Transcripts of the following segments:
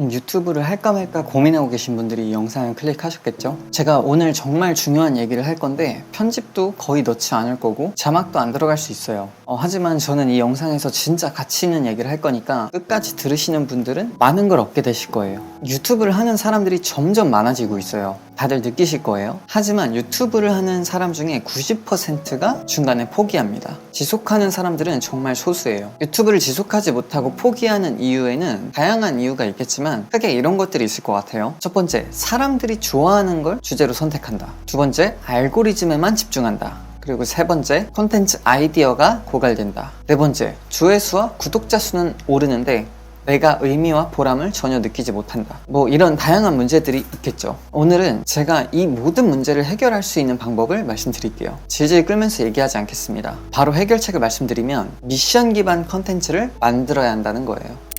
유튜브를 할까 말까 고민하고 계신 분들이 이 영상을 클릭하셨겠죠? 제가 오늘 정말 중요한 얘기를 할 건데 편집도 거의 넣지 않을 거고 자막도 안 들어갈 수 있어요. 하지만 저는 이 영상에서 진짜 가치 있는 얘기를 할 거니까 끝까지 들으시는 분들은 많은 걸 얻게 되실 거예요. 유튜브를 하는 사람들이 점점 많아지고 있어요. 다들 느끼실 거예요. 하지만 유튜브를 하는 사람 중에 90%가 중간에 포기합니다. 지속하는 사람들은 정말 소수예요. 유튜브를 지속하지 못하고 포기하는 이유에는 다양한 이유가 있겠지만 크게 이런 것들이 있을 것 같아요. 첫 번째, 사람들이 좋아하는 걸 주제로 선택한다. 두 번째, 알고리즘에만 집중한다. 그리고 세 번째, 콘텐츠 아이디어가 고갈된다. 네 번째, 조회수와 구독자 수는 오르는데 내가 의미와 보람을 전혀 느끼지 못한다. 이런 다양한 문제들이 있겠죠. 오늘은 제가 이 모든 문제를 해결할 수 있는 방법을 말씀드릴게요. 질질 끌면서 얘기하지 않겠습니다. 바로 해결책을 말씀드리면 미션 기반 컨텐츠를 만들어야 한다는 거예요.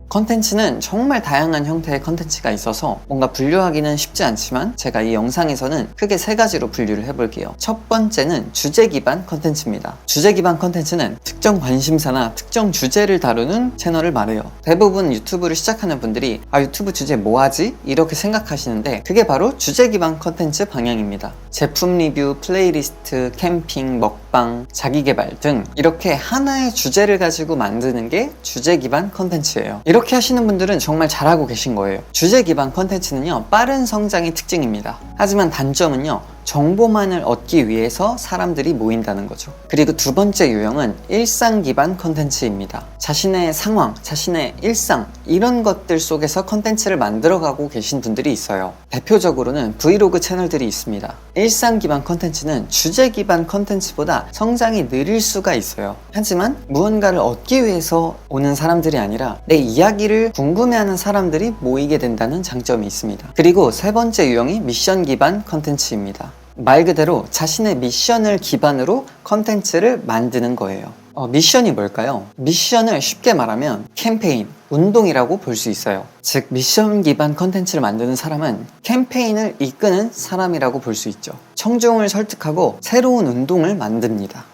컨텐츠는 정말 다양한 형태의 컨텐츠가 있어서 뭔가 분류하기는 쉽지 않지만 제가 이 영상에서는 크게 세 가지로 분류를 해볼게요. 첫 번째는 주제 기반 컨텐츠입니다. 주제 기반 컨텐츠는 특정 관심사나 특정 주제를 다루는 채널을 말해요. 대부분 유튜브를 시작하는 분들이 유튜브 주제 뭐하지? 이렇게 생각하시는데 그게 바로 주제 기반 컨텐츠 방향입니다. 제품 리뷰, 플레이리스트, 캠핑, 먹방, 자기개발 등 이렇게 하나의 주제를 가지고 만드는 게 주제 기반 컨텐츠예요. 이렇게 하시는 분들은 정말 잘하고 계신 거예요. 주제 기반 컨텐츠는요, 빠른 성장이 특징입니다. 하지만 단점은요, 정보만을 얻기 위해서 사람들이 모인다는 거죠. 그리고 두 번째 유형은 일상 기반 컨텐츠입니다. 자신의 상황, 자신의 일상 이런 것들 속에서 컨텐츠를 만들어가고 계신 분들이 있어요. 대표적으로는 브이로그 채널들이 있습니다. 일상 기반 컨텐츠는 주제 기반 컨텐츠보다 성장이 느릴 수가 있어요. 하지만 무언가를 얻기 위해서 오는 사람들이 아니라 내 이야기를 궁금해하는 사람들이 모이게 된다는 장점이 있습니다. 그리고 세 번째 유형이 미션 기반 컨텐츠입니다. 말 그대로 자신의 미션을 기반으로 컨텐츠를 만드는 거예요. 미션이 뭘까요? 미션을 쉽게 말하면 캠페인, 운동이라고 볼 수 있어요. 즉 미션 기반 컨텐츠를 만드는 사람은 캠페인을 이끄는 사람이라고 볼 수 있죠. 청중을 설득하고 새로운 운동을 만듭니다.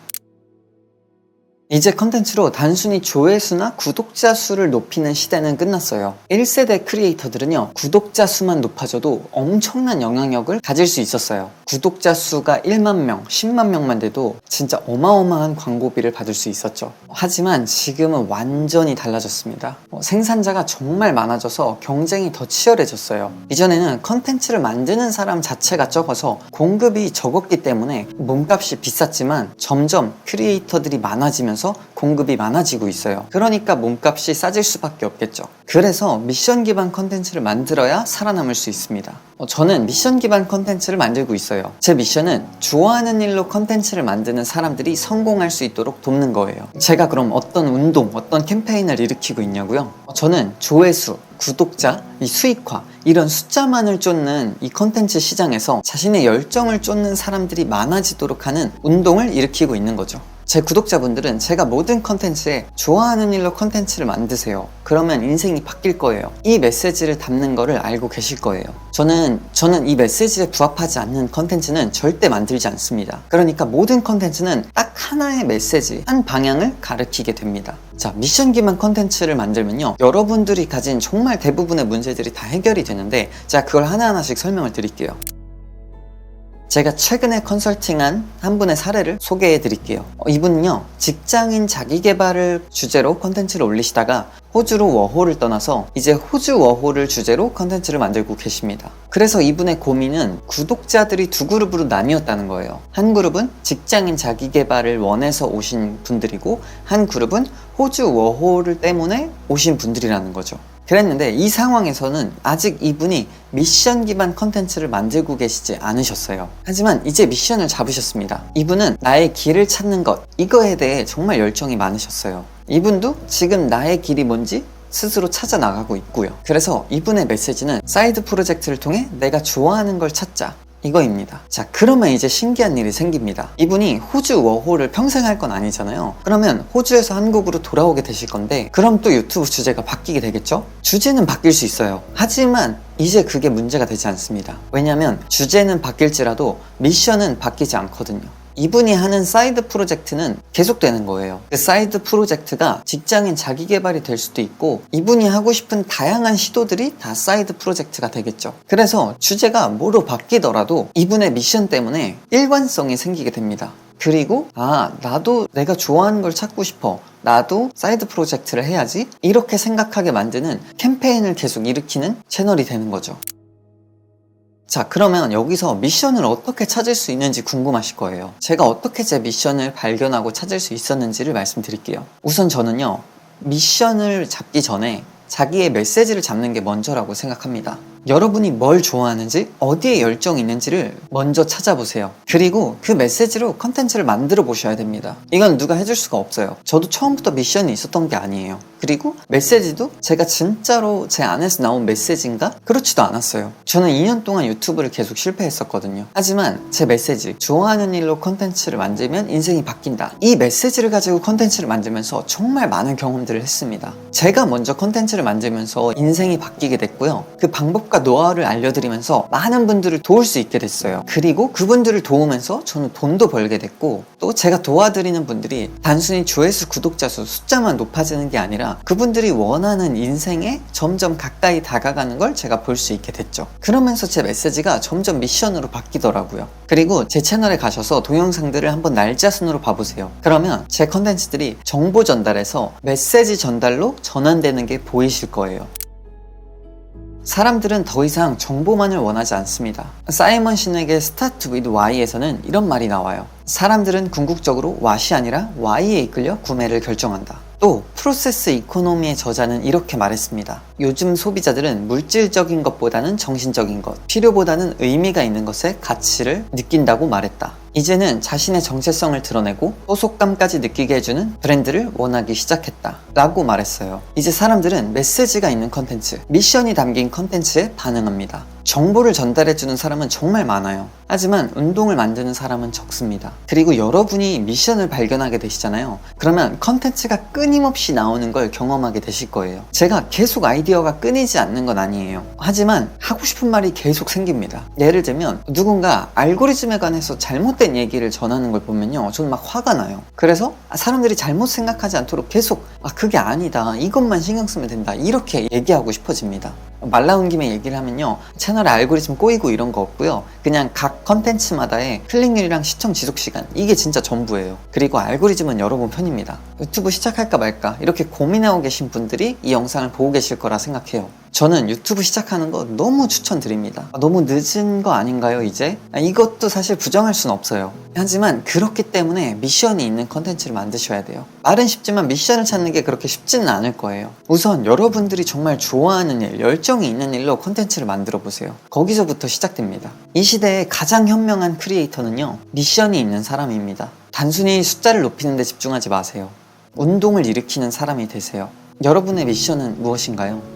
이제 컨텐츠로 단순히 조회수나 구독자 수를 높이는 시대는 끝났어요. 1세대 크리에이터들은요, 구독자 수만 높아져도 엄청난 영향력을 가질 수 있었어요. 구독자 수가 1만 명, 10만 명만 돼도 진짜 어마어마한 광고비를 받을 수 있었죠. 하지만 지금은 완전히 달라졌습니다. 생산자가 정말 많아져서 경쟁이 더 치열해졌어요. 이전에는 컨텐츠를 만드는 사람 자체가 적어서 공급이 적었기 때문에 몸값이 비쌌지만 점점 크리에이터들이 많아지면서 공급이 많아지고 있어요. 그러니까 몸값이 싸질 수밖에 없겠죠. 그래서 미션 기반 컨텐츠를 만들어야 살아남을 수 있습니다. 저는 미션 기반 컨텐츠를 만들고 있어요. 제 미션은 좋아하는 일로 컨텐츠를 만드는 사람들이 성공할 수 있도록 돕는 거예요. 제가 그럼 어떤 운동, 어떤 캠페인을 일으키고 있냐고요? 저는 조회수, 구독자, 이 수익화 이런 숫자만을 쫓는 이 컨텐츠 시장에서 자신의 열정을 쫓는 사람들이 많아지도록 하는 운동을 일으키고 있는 거죠. 제 구독자분들은 제가 모든 컨텐츠에 좋아하는 일로 컨텐츠를 만드세요. 그러면 인생이 바뀔 거예요. 이 메시지를 담는 거를 알고 계실 거예요. 저는 이 메시지에 부합하지 않는 컨텐츠는 절대 만들지 않습니다. 그러니까 모든 컨텐츠는 딱 하나의 메시지, 한 방향을 가리키게 됩니다. 자, 미션 기반 컨텐츠를 만들면요, 여러분들이 가진 정말 대부분의 문제들이 다 해결이 되는데 제가 그걸 하나하나씩 설명을 드릴게요. 제가 최근에 컨설팅한 한 분의 사례를 소개해 드릴게요. 이분은요, 직장인 자기계발을 주제로 컨텐츠를 올리시다가 호주로 워홀을 떠나서 이제 호주 워홀을 주제로 컨텐츠를 만들고 계십니다. 그래서 이분의 고민은 구독자들이 두 그룹으로 나뉘었다는 거예요. 한 그룹은 직장인 자기계발을 원해서 오신 분들이고 한 그룹은 호주 워홀을 때문에 오신 분들이라는 거죠. 그랬는데 이 상황에서는 아직 이분이 미션 기반 컨텐츠를 만들고 계시지 않으셨어요. 하지만 이제 미션을 잡으셨습니다. 이분은 나의 길을 찾는 것, 이거에 대해 정말 열정이 많으셨어요. 이분도 지금 나의 길이 뭔지 스스로 찾아 나가고 있고요. 그래서 이분의 메시지는 사이드 프로젝트를 통해 내가 좋아하는 걸 찾자, 이거입니다. 자, 그러면 이제 신기한 일이 생깁니다. 이분이 호주 워홀을 평생 할 건 아니잖아요. 그러면 호주에서 한국으로 돌아오게 되실 건데 그럼 또 유튜브 주제가 바뀌게 되겠죠? 주제는 바뀔 수 있어요. 하지만 이제 그게 문제가 되지 않습니다. 왜냐면 주제는 바뀔지라도 미션은 바뀌지 않거든요. 이분이 하는 사이드 프로젝트는 계속되는 거예요. 그 사이드 프로젝트가 직장인 자기 개발이 될 수도 있고 이분이 하고 싶은 다양한 시도들이 다 사이드 프로젝트가 되겠죠. 그래서 주제가 뭐로 바뀌더라도 이분의 미션 때문에 일관성이 생기게 됩니다. 그리고 나도 내가 좋아하는 걸 찾고 싶어, 나도 사이드 프로젝트를 해야지, 이렇게 생각하게 만드는 캠페인을 계속 일으키는 채널이 되는 거죠. 자, 그러면 여기서 미션을 어떻게 찾을 수 있는지 궁금하실 거예요. 제가 어떻게 제 미션을 발견하고 찾을 수 있었는지를 말씀드릴게요. 우선 저는요, 미션을 잡기 전에 자기의 메시지를 잡는 게 먼저라고 생각합니다. 여러분이 뭘 좋아하는지, 어디에 열정이 있는지를 먼저 찾아보세요. 그리고 그 메시지로 컨텐츠를 만들어 보셔야 됩니다. 이건 누가 해줄 수가 없어요. 저도 처음부터 미션이 있었던 게 아니에요. 그리고 메시지도 제가 진짜로 제 안에서 나온 메시지인가? 그렇지도 않았어요. 저는 2년 동안 유튜브를 계속 실패했었거든요. 하지만 제 메시지, 좋아하는 일로 컨텐츠를 만들면 인생이 바뀐다, 이 메시지를 가지고 컨텐츠를 만들면서 정말 많은 경험들을 했습니다. 제가 먼저 컨텐츠를 만들면서 인생이 바뀌게 됐고요. 그 방법과 노하우를 알려드리면서 많은 분들을 도울 수 있게 됐어요. 그리고 그분들을 도우면서 저는 돈도 벌게 됐고, 또 제가 도와드리는 분들이 단순히 조회수, 구독자 수, 숫자만 높아지는 게 아니라 그분들이 원하는 인생에 점점 가까이 다가가는 걸 제가 볼 수 있게 됐죠. 그러면서 제 메시지가 점점 미션으로 바뀌더라고요. 그리고 제 채널에 가셔서 동영상들을 한번 날짜 순으로 봐보세요. 그러면 제 컨텐츠들이 정보 전달에서 메시지 전달로 전환되는 게 보이실 거예요. 사람들은 더 이상 정보만을 원하지 않습니다. 사이먼 신에게 Start with Why에서는 이런 말이 나와요. 사람들은 궁극적으로 what이 아니라 why에 이끌려 구매를 결정한다. 또 프로세스 이코노미의 저자는 이렇게 말했습니다. 요즘 소비자들은 물질적인 것보다는 정신적인 것, 필요보다는 의미가 있는 것에 가치를 느낀다고 말했다. 이제는 자신의 정체성을 드러내고 소속감까지 느끼게 해주는 브랜드를 원하기 시작했다 라고 말했어요. 이제 사람들은 메시지가 있는 컨텐츠, 미션이 담긴 컨텐츠에 반응합니다. 정보를 전달해주는 사람은 정말 많아요. 하지만 운동을 만드는 사람은 적습니다. 그리고 여러분이 미션을 발견하게 되시잖아요. 그러면 컨텐츠가 끊임없이 나오는 걸 경험하게 되실 거예요. 제가 계속 아이디어가 끊이지 않는 건 아니에요. 하지만 하고 싶은 말이 계속 생깁니다. 예를 들면 누군가 알고리즘에 관해서 잘못된 얘기를 전하는 걸 보면요, 저는 막 화가 나요. 그래서 사람들이 잘못 생각하지 않도록 계속 그게 아니다, 이것만 신경 쓰면 된다, 이렇게 얘기하고 싶어집니다. 말 나온 김에 얘기를 하면요, 채널에 알고리즘 꼬이고 이런 거 없고요. 그냥 각 컨텐츠마다의 클릭률이랑 시청 지속 시간, 이게 진짜 전부예요. 그리고 알고리즘은 여러분 편입니다. 유튜브 시작할까 말까 이렇게 고민하고 계신 분들이 이 영상을 보고 계실 거라 생각해요. 저는 유튜브 시작하는 거 너무 추천드립니다. 너무 늦은 거 아닌가요, 이제? 이것도 사실 부정할 순 없어요. 하지만 그렇기 때문에 미션이 있는 컨텐츠를 만드셔야 돼요. 말은 쉽지만 미션을 찾는 게 그렇게 쉽지는 않을 거예요. 우선 여러분들이 정말 좋아하는 일, 열정이 있는 일로 컨텐츠를 만들어 보세요. 거기서부터 시작됩니다. 이 시대의 가장 현명한 크리에이터는요, 미션이 있는 사람입니다. 단순히 숫자를 높이는 데 집중하지 마세요. 운동을 일으키는 사람이 되세요. 여러분의 미션은 무엇인가요?